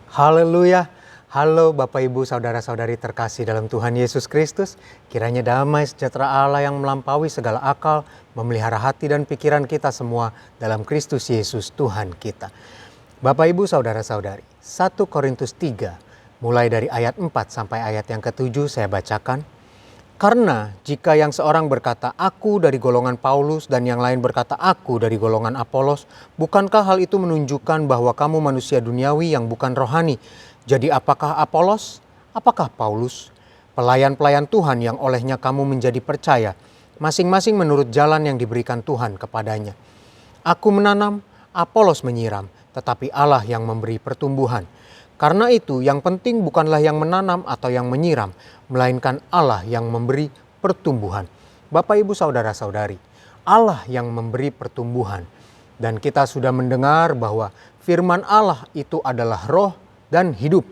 Haleluya. Halo Bapak Ibu Saudara-saudari terkasih dalam Tuhan Yesus Kristus. Kiranya damai sejahtera Allah yang melampaui segala akal memelihara hati dan pikiran kita semua dalam Kristus Yesus Tuhan kita. Bapak Ibu Saudara-saudari, 1 Korintus 3 mulai dari ayat 4 sampai ayat yang ke-7 saya bacakan. Karena jika yang seorang berkata aku dari golongan Paulus dan yang lain berkata aku dari golongan Apolos, bukankah hal itu menunjukkan bahwa kamu manusia duniawi yang bukan rohani? Jadi apakah Apolos? Apakah Paulus? Pelayan-pelayan Tuhan yang olehnya kamu menjadi percaya, masing-masing menurut jalan yang diberikan Tuhan kepadanya. Aku menanam, Apolos menyiram, tetapi Allah yang memberi pertumbuhan. Karena itu yang penting bukanlah yang menanam atau yang menyiram, melainkan Allah yang memberi pertumbuhan. Bapak Ibu Saudara-saudari, Allah yang memberi pertumbuhan. Dan kita sudah mendengar bahwa firman Allah itu adalah roh dan hidup.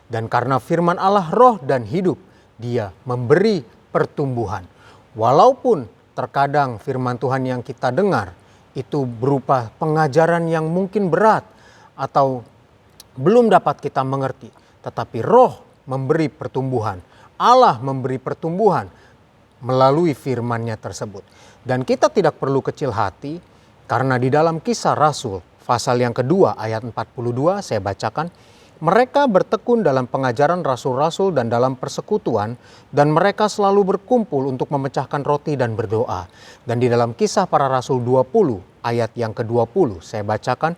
Dan karena firman Allah roh dan hidup, Dia memberi pertumbuhan. Walaupun terkadang firman Tuhan yang kita dengar itu berupa pengajaran yang mungkin berat atau belum dapat kita mengerti, tetapi roh memberi pertumbuhan. Allah memberi pertumbuhan melalui firman-Nya tersebut. Dan kita tidak perlu kecil hati karena di dalam Kisah Rasul pasal yang kedua ayat 42 saya bacakan. Mereka bertekun dalam pengajaran rasul-rasul dan dalam persekutuan, dan mereka selalu berkumpul untuk memecahkan roti dan berdoa. Dan di dalam Kisah Para Rasul 20 ayat yang ke-20 saya bacakan.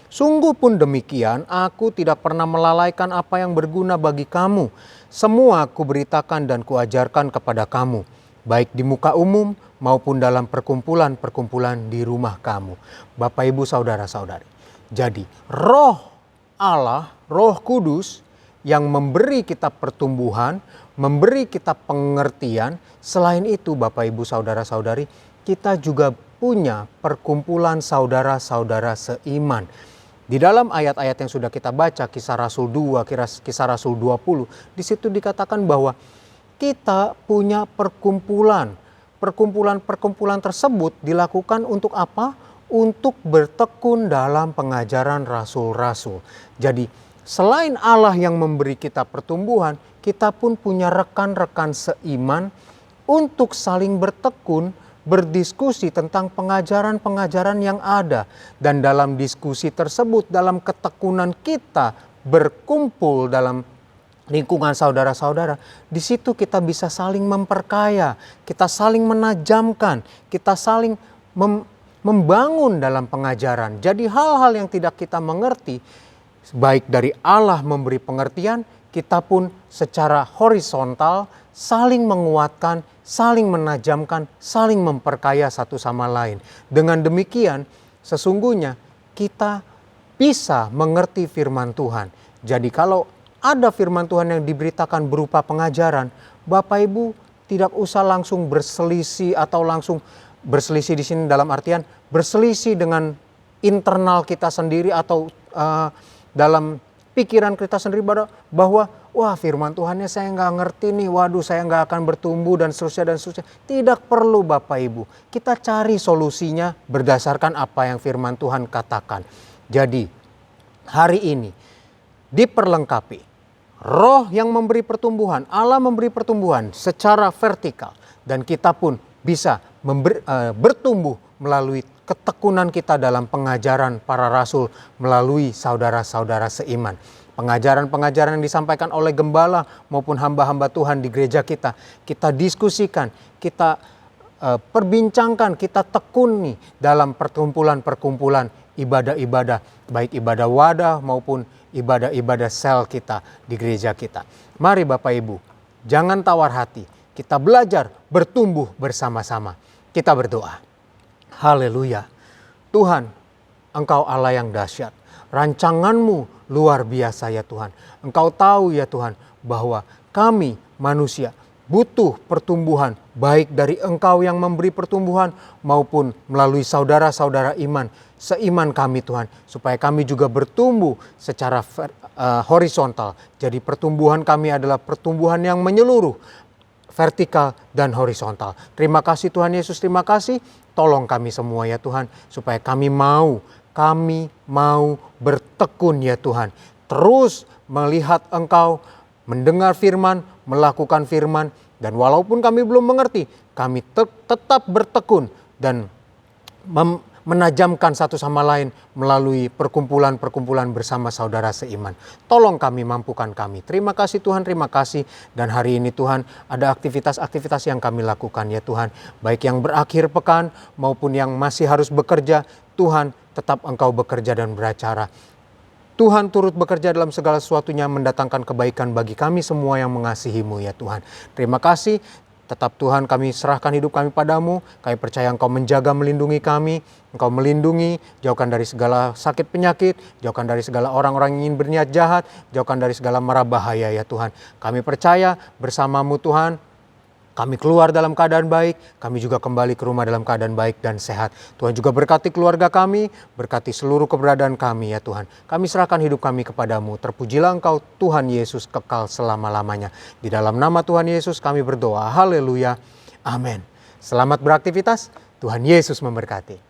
Sungguh pun demikian, aku tidak pernah melalaikan apa yang berguna bagi kamu. Semua kuberitakan dan kuajarkan kepada kamu, baik di muka umum maupun dalam perkumpulan-perkumpulan di rumah kamu. Bapak Ibu Saudara-saudari. Jadi roh Allah, Roh Kudus yang memberi kita pertumbuhan, memberi kita pengertian. Selain itu Bapak Ibu Saudara-saudari, kita juga punya perkumpulan saudara-saudara seiman. Di dalam ayat-ayat yang sudah kita baca, Kisah Rasul 2, Kisah Rasul 20, di situ dikatakan bahwa kita punya perkumpulan. Perkumpulan-perkumpulan tersebut dilakukan untuk apa? Untuk bertekun dalam pengajaran rasul-rasul. Jadi selain Allah yang memberi kita pertumbuhan, kita pun punya rekan-rekan seiman untuk saling bertekun, berdiskusi tentang pengajaran-pengajaran yang ada. Dan dalam diskusi tersebut, dalam ketekunan kita berkumpul dalam lingkungan saudara-saudara, di situ kita bisa saling memperkaya, kita saling menajamkan, kita saling membangun dalam pengajaran. Jadi hal-hal yang tidak kita mengerti, baik dari Allah memberi pengertian, kita pun secara horizontal saling menguatkan, saling menajamkan, saling memperkaya satu sama lain. Dengan demikian, sesungguhnya kita bisa mengerti firman Tuhan. Jadi kalau ada firman Tuhan yang diberitakan berupa pengajaran, Bapak Ibu tidak usah langsung berselisih atau langsung berselisih di sini dalam artian berselisih dengan internal kita sendiri atau dalam pikiran kita sendiri bahwa wah firman Tuhannya saya nggak ngerti nih, waduh saya nggak akan bertumbuh dan seterusnya dan seterusnya. Tidak perlu Bapak Ibu, kita cari solusinya berdasarkan apa yang firman Tuhan katakan. Jadi hari ini diperlengkapi roh yang memberi pertumbuhan, Allah memberi pertumbuhan secara vertikal, dan kita pun bisa bertumbuh melalui ketekunan kita dalam pengajaran para rasul, melalui saudara-saudara seiman. Pengajaran-pengajaran yang disampaikan oleh gembala maupun hamba-hamba Tuhan di gereja kita diskusikan, kita perbincangkan, kita tekuni dalam perkumpulan-perkumpulan ibadah-ibadah, baik ibadah wadah maupun ibadah-ibadah sel kita di gereja kita. Mari Bapak Ibu, jangan tawar hati, kita belajar bertumbuh bersama-sama. Kita berdoa. Haleluya. Tuhan, Engkau Allah yang dahsyat. Rancangan-Mu luar biasa ya Tuhan. Engkau tahu ya Tuhan bahwa kami manusia butuh pertumbuhan, baik dari Engkau yang memberi pertumbuhan maupun melalui saudara-saudara iman, seiman kami Tuhan, supaya kami juga bertumbuh secara horizontal. Jadi pertumbuhan kami adalah pertumbuhan yang menyeluruh, vertikal dan horizontal. Terima kasih Tuhan Yesus, terima kasih. Tolong kami semua ya Tuhan, supaya kami mau bertekun ya Tuhan. terus melihat Engkau, mendengar firman, melakukan firman. Dan walaupun kami belum mengerti, kami tetap bertekun dan menajamkan satu sama lain melalui perkumpulan-perkumpulan bersama saudara seiman. Tolong kami, mampukan kami. Terima kasih Tuhan, terima kasih. Dan hari ini Tuhan, ada aktivitas-aktivitas yang kami lakukan ya Tuhan. Baik yang berakhir pekan maupun yang masih harus bekerja, Tuhan tetap Engkau bekerja dan beracara. Tuhan turut bekerja dalam segala sesuatunya, mendatangkan kebaikan bagi kami semua yang mengasihi-Mu ya Tuhan. Terima kasih. Tetap Tuhan, kami serahkan hidup kami padamu. Kami percaya Engkau menjaga, melindungi kami. Engkau melindungi, jauhkan dari segala sakit penyakit, jauhkan dari segala orang-orang yang ingin berniat jahat, jauhkan dari segala mara bahaya ya Tuhan. Kami percaya bersama-Mu Tuhan, kami keluar dalam keadaan baik, kami juga kembali ke rumah dalam keadaan baik dan sehat. Tuhan juga berkati keluarga kami, berkati seluruh keberadaan kami ya Tuhan. Kami serahkan hidup kami kepadamu. Terpujilah Engkau Tuhan Yesus kekal selama-lamanya. Di dalam nama Tuhan Yesus kami berdoa. Haleluya. Amin. Selamat beraktivitas. Tuhan Yesus memberkati.